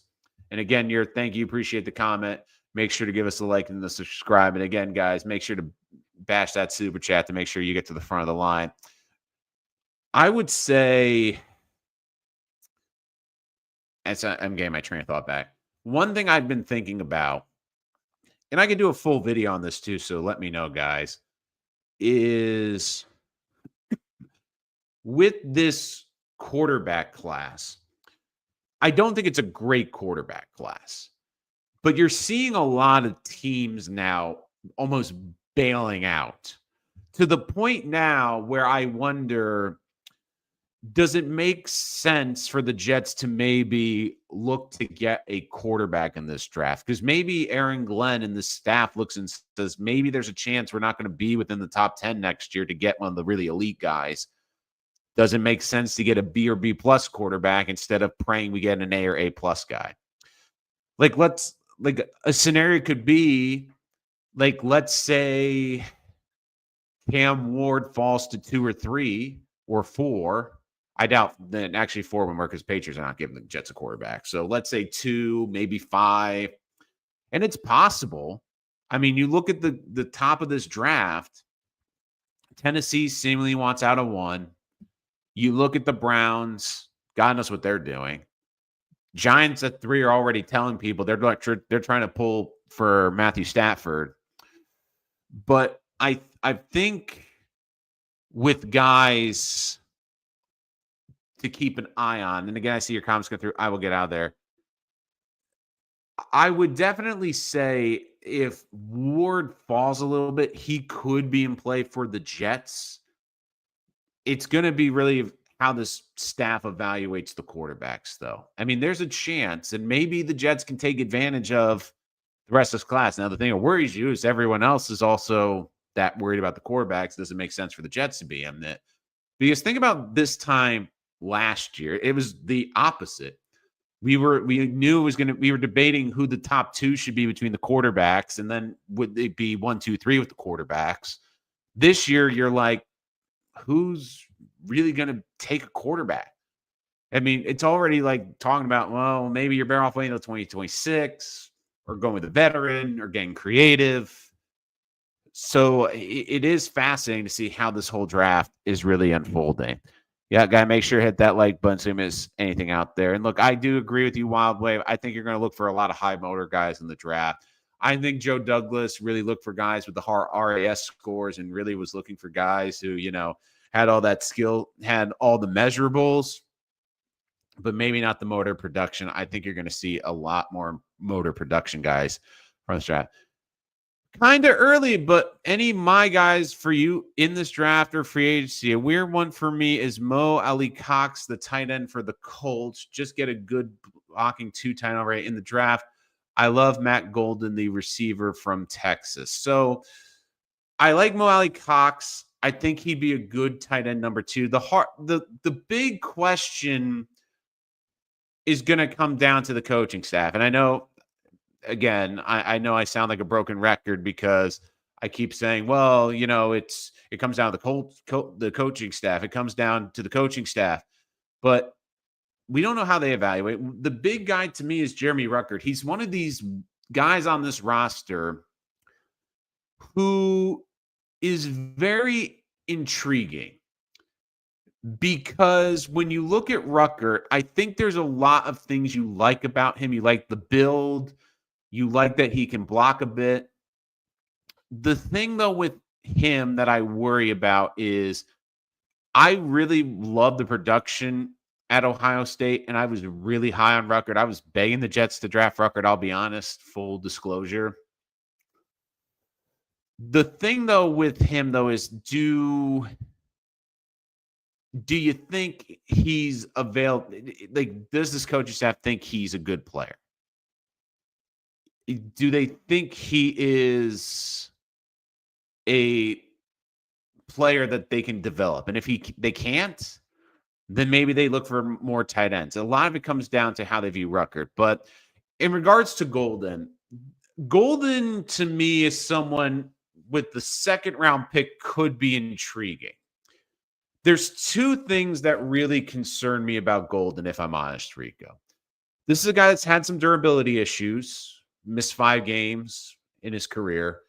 and again, thank you, appreciate the comment. Make sure to give us a like and the subscribe. And again, guys, make sure to bash that super chat to make sure you get to the front of the line. I would say, I'm getting my train of thought back. One thing I've been thinking about, and I can do a full video on this too, so let me know, guys, is with this quarterback class, I don't think it's a great quarterback class, but you're seeing a lot of teams now almost bailing out to the point now where I wonder, does it make sense for the Jets to maybe look to get a quarterback in this draft? Because maybe Aaron Glenn and the staff looks and says, maybe there's a chance we're not going to be within the top 10 next year to get one of the really elite guys. Does it make sense to get a B or B plus quarterback instead of praying we get an A or A plus guy? Like a scenario could be, like, let's say Cam Ward falls to 2 or 3 or 4. I doubt that actually 4 would work because Patriots are not giving the Jets a quarterback. So let's say 2, maybe 5. And it's possible. I mean, you look at the top of this draft, Tennessee seemingly wants out of 1. You look at the Browns, God knows what they're doing. Giants at 3 are already telling people they're trying to pull for Matthew Stafford. But I think with guys to keep an eye on, and again, I see your comments go through, I will get out of there. I would definitely say if Ward falls a little bit, he could be in play for the Jets. It's going to be really how this staff evaluates the quarterbacks, though. I mean, there's a chance, and maybe the Jets can take advantage of the rest of this class. Now, the thing that worries you is everyone else is also that worried about the quarterbacks, does it make sense for the Jets to be him? That because think about this time last year, it was the opposite. We knew it was we were debating who the top two should be between the quarterbacks, and then would it be 1, 2, 3 with the quarterbacks? This year, you're like, who's really going to take a quarterback? I mean, it's already like talking about, well, maybe you're better off waiting until 2026 or going with a veteran or getting creative. So it is fascinating to see how this whole draft is really unfolding. Yeah, got to make sure you hit that like button so you miss anything out there. And look, I do agree with you, Wild Wave. I think you're going to look for a lot of high motor guys in the draft. I think Joe Douglas really looked for guys with the RAS scores and really was looking for guys who, had all that skill, had all the measurables, but maybe not the motor production. I think you're going to see a lot more motor production guys from this draft. Kind of early, but any my guys for you in this draft or free agency? A weird one for me is Mo Ali Cox, the tight end for the Colts. Just get a good blocking 2 tight end rate in the draft. I love Matt Golden, the receiver from Texas. So I like Mo Ali Cox. I think he'd be a good tight end number 2. The big question is going to come down to the coaching staff. And I know, again, I know I sound like a broken record because I keep saying, well, it comes down to the coaching staff. It comes down to the coaching staff. But we don't know how they evaluate. The big guy to me is Jeremy Ruckert. He's one of these guys on this roster who is very intriguing. Because when you look at Ruckert, I think there's a lot of things you like about him. You like the build. You like that he can block a bit. The thing, though, with him that I worry about is I really love the production at Ohio State, and I was really high on Ruckert. I was begging the Jets to draft Ruckert, I'll be honest, full disclosure. The thing, though, with him, though, is do you think he's available? Like, does this coaching staff think he's a good player? Do they think he is a player that they can develop? And if they can't, then maybe they look for more tight ends. A lot of it comes down to how they view Ruckert. But in regards to Golden to me is someone with the second round pick could be intriguing. There's 2 things that really concern me about Golden, if I'm honest, Rico. This is a guy that's had some durability issues, missed 5 games in his career.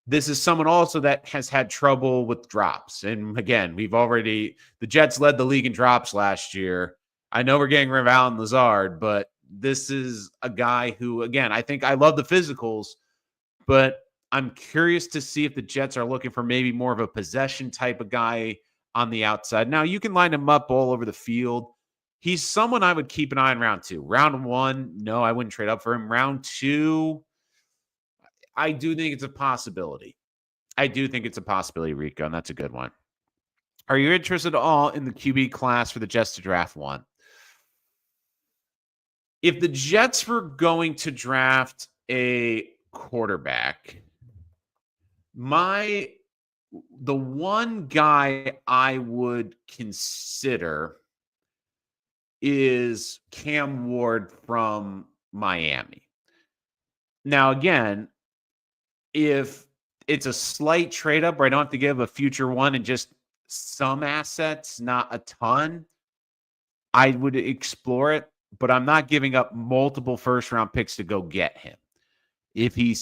This is someone also that has had trouble with drops. And again, the Jets led the league in drops last year. I know we're getting rid of Allen Lazard, but this is a guy who, again, I think I love the physicals, but I'm curious to see if the Jets are looking for maybe more of a possession type of guy on the outside. Now, you can line him up all over the field. He's someone I would keep an eye on round 2. Round 1, no, I wouldn't trade up for him. Round 2, I do think it's a possibility. Rico, and that's a good one. Are you interested at all in the QB class for the Jets to draft one? If the Jets were going to draft a quarterback, the one guy I would consider is Cam Ward from Miami. Now, again, if it's a slight trade up where I don't have to give a future one and just some assets, not a ton, I would explore it, but I'm not giving up multiple first round picks to go get him. If he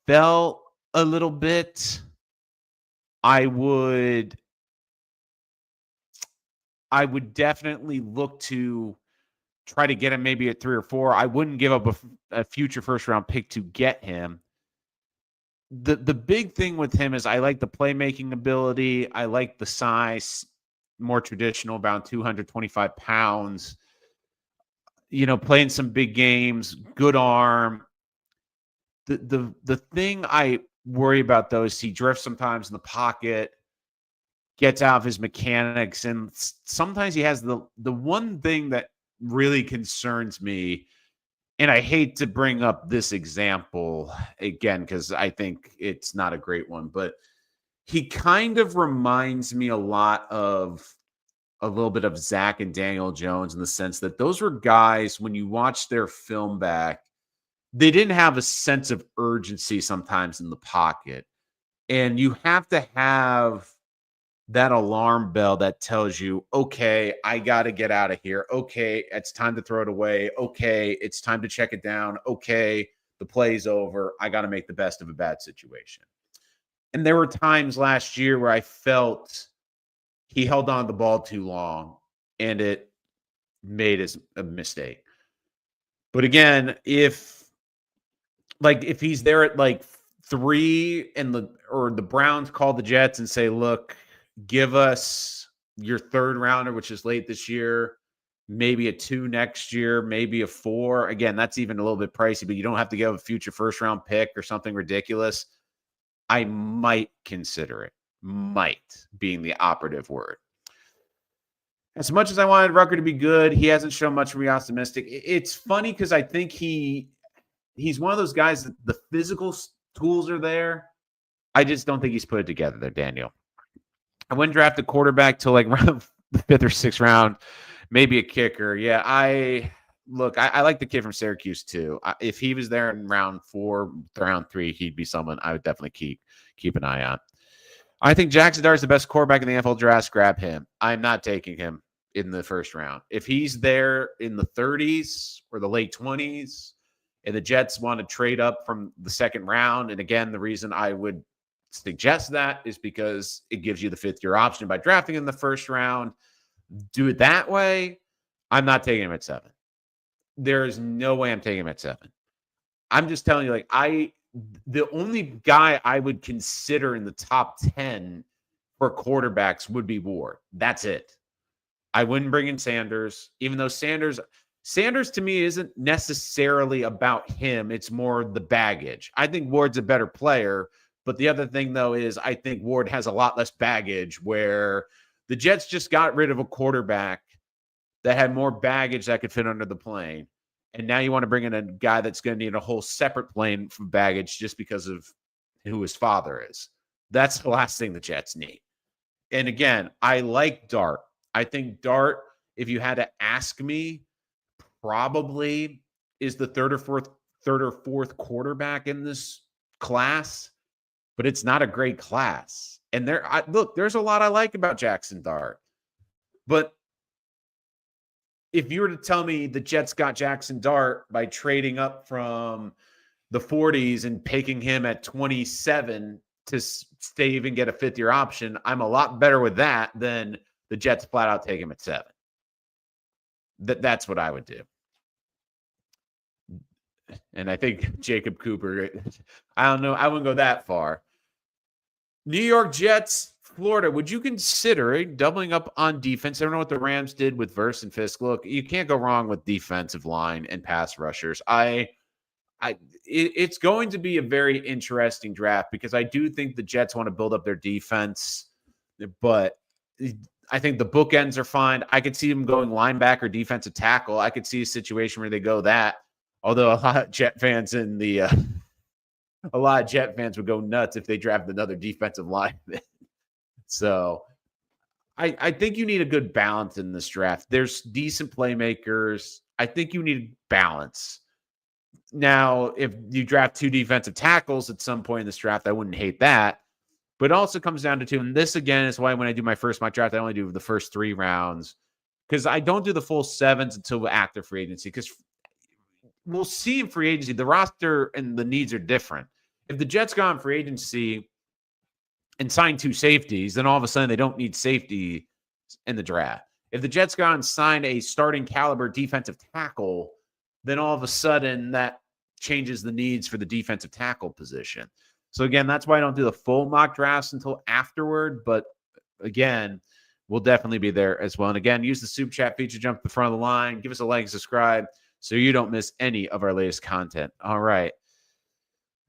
fell a little bit, I would definitely look to try to get him maybe at 3 or 4. I wouldn't give up a future first round pick to get him. The big thing with him is I like the playmaking ability. I like the size, more traditional, about 225 pounds. Playing some big games, good arm. The thing I worry about, though, is he drifts sometimes in the pocket, gets out of his mechanics, and sometimes he has the one thing that really concerns me, and I hate to bring up this example again because I think it's not a great one, but he kind of reminds me a lot of a little bit of Zach and Daniel Jones in the sense that those were guys, when you watch their film back, they didn't have a sense of urgency sometimes in the pocket. And you have to have that alarm bell that tells you, okay, I got to get out of here. Okay, it's time to throw it away. Okay, it's time to check it down. Okay, the play's over. I got to make the best of a bad situation. And there were times last year where I felt he held on to the ball too long and it made a mistake. But again, if he's there at like 3 and the Browns call the Jets and say, look, give us your third rounder, which is late this year, maybe a 2 next year, maybe a 4. Again, that's even a little bit pricey, but you don't have to give a future first round pick or something ridiculous. I might consider it. Might being the operative word. As much as I wanted Rucker to be good, he hasn't shown much to be optimistic. It's funny because I think he's one of those guys that the physical tools are there. I just don't think he's put it together there, Daniel. I wouldn't draft a quarterback till like round the 5th or 6th round, maybe a kicker. Yeah, I like the kid from Syracuse too. If he was there in round 4, round 3, he'd be someone I would definitely keep an eye on. I think Jackson Dart is the best quarterback in the NFL draft. Grab him. I'm not taking him in the first round. If he's there in the 30s or the late 20s and the Jets want to trade up from the second round, and again, the reason I would suggest that is because it gives you the 5th-year option by drafting in the first round. Do it that way. I'm not taking him at 7. There is no way I'm taking him at 7. I'm just telling you, the only guy I would consider in the top 10 for quarterbacks would be Ward. That's it. I wouldn't bring in Sanders, even though Sanders to me isn't necessarily about him. It's more the baggage. I think Ward's a better player, but the other thing, though, is I think Ward has a lot less baggage, where the Jets just got rid of a quarterback that had more baggage that could fit under the plane. And now you want to bring in a guy that's going to need a whole separate plane for baggage just because of who his father is. That's the last thing the Jets need. And again, I like Dart. I think Dart, if you had to ask me, probably is the third or fourth quarterback in this class, but it's not a great class. And there's a lot I like about Jackson Dart. But if you were to tell me the Jets got Jackson Dart by trading up from the 40s and picking him at 27 to save and get a 5th-year option, I'm a lot better with that than the Jets flat out take him at 7. That's what I would do. And I think Jacob Cooper, I don't know. I wouldn't go that far. New York Jets, Florida, would you consider doubling up on defense? I don't know what the Rams did with Verse and Fisk. Look, you can't go wrong with defensive line and pass rushers. It's going to be a very interesting draft because I do think the Jets want to build up their defense, but I think the bookends are fine. I could see them going linebacker, defensive tackle. I could see a situation where they go that. Although a lot of Jet fans would go nuts if they draft another defensive lineman. So I think you need a good balance in this draft. There's decent playmakers. I think you need balance. Now, if you draft 2 defensive tackles at some point in this draft, I wouldn't hate that. But it also comes down to 2. And this, again, is why when I do my first mock draft, I only do the first 3 rounds. Because I don't do the full 7s until after free agency. Because we'll see in free agency, the roster and the needs are different. If the Jets go on free agency and sign 2 safeties, then all of a sudden they don't need safety in the draft. If the Jets go on and sign a starting caliber defensive tackle, then all of a sudden that changes the needs for the defensive tackle position. So again, that's why I don't do the full mock drafts until afterward. But again, we'll definitely be there as well. And again, use the Super Chat feature, jump to the front of the line, give us a like and subscribe so you don't miss any of our latest content. All right.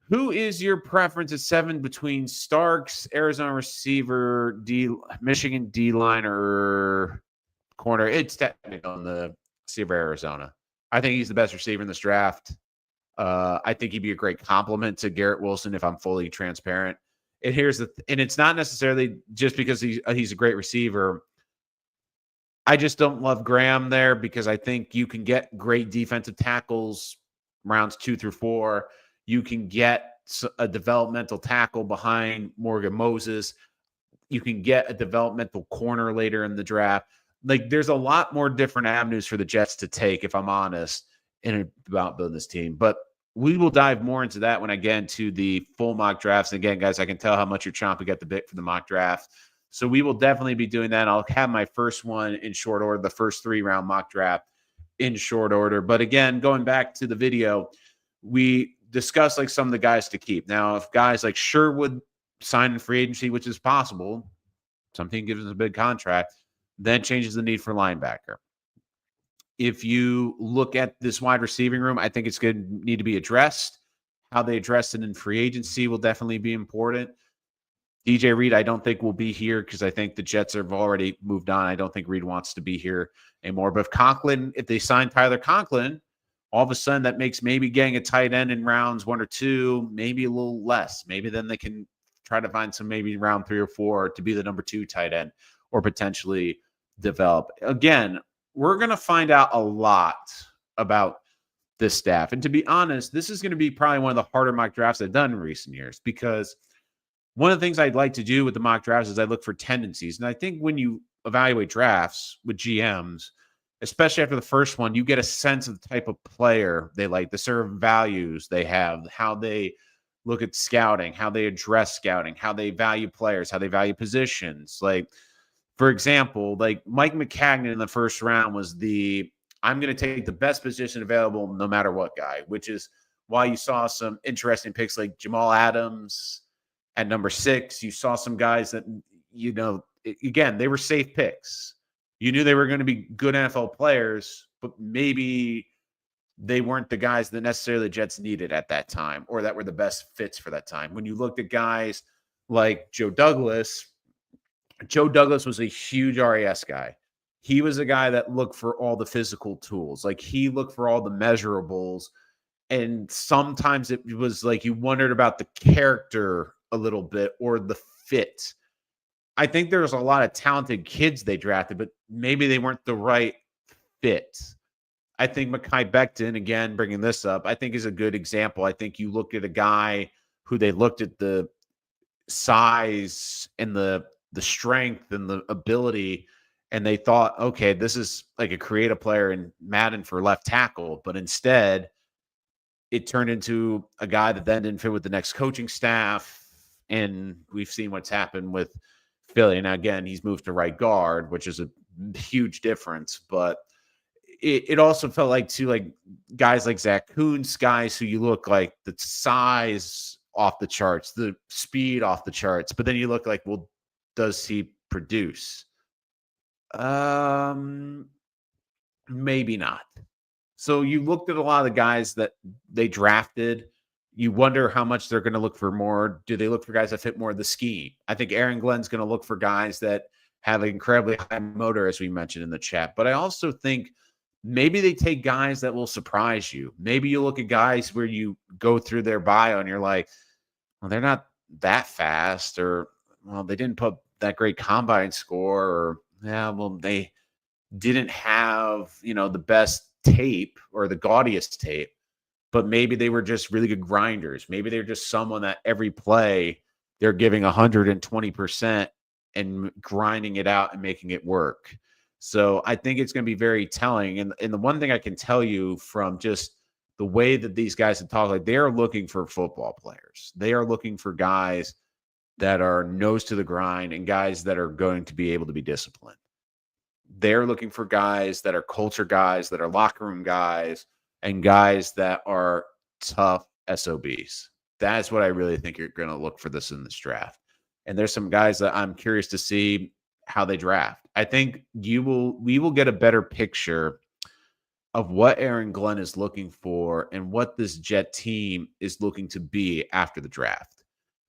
Who is your preference at 7 between Starks, Arizona receiver, Michigan D-line, or corner? It's technical on the receiver, Arizona. I think he's the best receiver in this draft. I think he'd be a great compliment to Garrett Wilson if I'm fully transparent. And it's not necessarily just because he's a great receiver. I just don't love Graham there because I think you can get great defensive tackles rounds 2 through 4. You can get a developmental tackle behind Morgan Moses. You can get a developmental corner later in the draft. Like, there's a lot more different avenues for the Jets to take, if I'm honest, about building this team. But we will dive more into that when I get into the full mock drafts. And again, guys, I can tell how much you're chomping at the bit for the mock draft. So we will definitely be doing that. I'll have my first one in short order, the first 3-round mock draft in short order. But again, going back to the video, we discussed like some of the guys to keep. Now, if guys like Sherwood sign in free agency, which is possible, some team gives us a big contract, then changes the need for linebacker. If you look at this wide receiving room, I think it's going to need to be addressed. How they address it in free agency will definitely be important. DJ Reed, I don't think will be here because I think the Jets have already moved on. I don't think Reed wants to be here anymore. But if they sign Tyler Conklin, all of a sudden that makes maybe getting a tight end in rounds 1 or 2, maybe a little less. Maybe then they can try to find some maybe round 3 or 4 to be the number 2 tight end or potentially develop. Again, we're going to find out a lot about this staff. And to be honest, this is going to be probably one of the harder mock drafts I've done in recent years because one of the things I'd like to do with the mock drafts is I look for tendencies. And I think when you evaluate drafts with GMs, especially after the first one, you get a sense of the type of player they like, the sort of values they have, how they look at scouting, how they address scouting, how they value players, how they value positions. Like, for example, like Mike McCagnon in the first round was I'm going to take the best position available no matter what guy, which is why you saw some interesting picks like Jamal Adams at number 6. You saw some guys that, again, they were safe picks. You knew they were going to be good NFL players, but maybe they weren't the guys that necessarily the Jets needed at that time or that were the best fits for that time. When you looked at guys like Joe Douglas was a huge RAS guy. He was a guy that looked for all the physical tools. Like, he looked for all the measurables. And sometimes it was like you wondered about the character a little bit or the fit. I think there's a lot of talented kids they drafted, but maybe they weren't the right fit. I think Mekhi Becton, again, bringing this up, I think is a good example. I think you looked at a guy who they looked at the size and the strength and the ability, and they thought, okay, this is like a creative player in Madden for left tackle, but instead it turned into a guy that then didn't fit with the next coaching staff. And we've seen what's happened with Philly. Now, again, he's moved to right guard, which is a huge difference. But it also felt like, too, like guys like Zach Kuntz, guys who you look like the size off the charts, the speed off the charts. But then you look like, well, does he produce? Maybe not. So you looked at a lot of the guys that they drafted. You wonder how much they're going to look for more. Do they look for guys that fit more of the scheme? I think Aaron Glenn's going to look for guys that have an incredibly high motor, as we mentioned in the chat. But I also think maybe they take guys that will surprise you. Maybe you look at guys where you go through their bio and you're like, well, they're not that fast, or, well, they didn't put that great combine score, or, yeah, well, they didn't have, the best tape or the gaudiest tape, but maybe they were just really good grinders. Maybe they're just someone that every play they're giving 120% and grinding it out and making it work. So I think it's going to be very telling. And the one thing I can tell you from just the way that these guys have talked, like, they are looking for football players. They are looking for guys that are nose to the grind and guys that are going to be able to be disciplined. They're looking for guys that are culture guys, that are locker room guys, and guys that are tough SOBs. That's what I really think you're going to look for this in this draft. And there's some guys that I'm curious to see how they draft. I think we will get a better picture of what Aaron Glenn is looking for and what this Jet team is looking to be after the draft.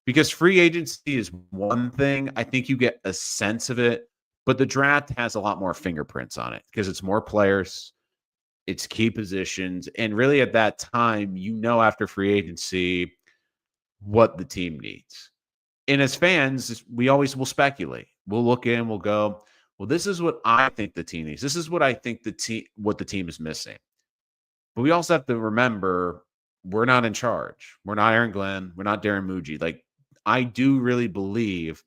Because free agency is one thing. I think you get a sense of it, but the draft has a lot more fingerprints on it because it's more players, it's key positions, and really at that time, after free agency what the team needs. And as fans, we always will speculate. We'll look in, we'll go, well, this is what I think the team needs. This is what I think what the team is missing. But we also have to remember we're not in charge. We're not Aaron Glenn. We're not Darren Muji. Like, I do really believe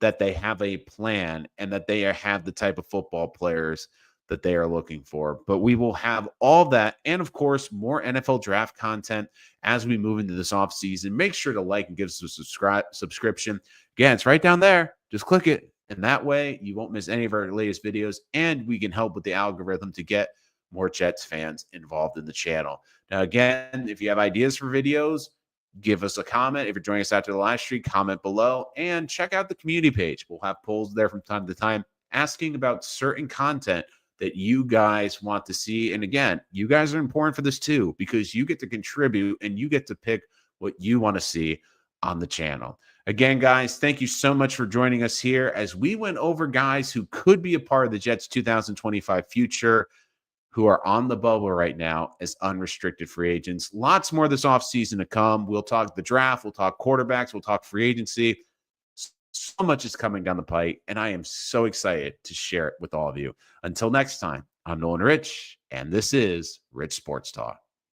that they have a plan and that they have the type of football players that they are looking for. But we will have all that and, of course, more NFL draft content as we move into this offseason. Make sure to like and give us a subscription. Again, it's right down there. Just click it. And that way you won't miss any of our latest videos. And we can help with the algorithm to get more Jets fans involved in the channel. Now, again, if you have ideas for videos, give us a comment. If you're joining us after the live stream, comment below and check out the community page. We'll have polls there from time to time asking about certain content that you guys want to see. And again, you guys are important for this too, because you get to contribute and you get to pick what you want to see on the channel. Again, guys, thank you so much for joining us here as we went over guys who could be a part of the Jets 2025 future, who are on the bubble right now as unrestricted free agents. Lots more this offseason to come. We'll talk the draft. We'll talk quarterbacks. We'll talk free agency. So much is coming down the pipe, and I am so excited to share it with all of you. Until next time, I'm Nolan Rich, and this is Rich Sports Talk.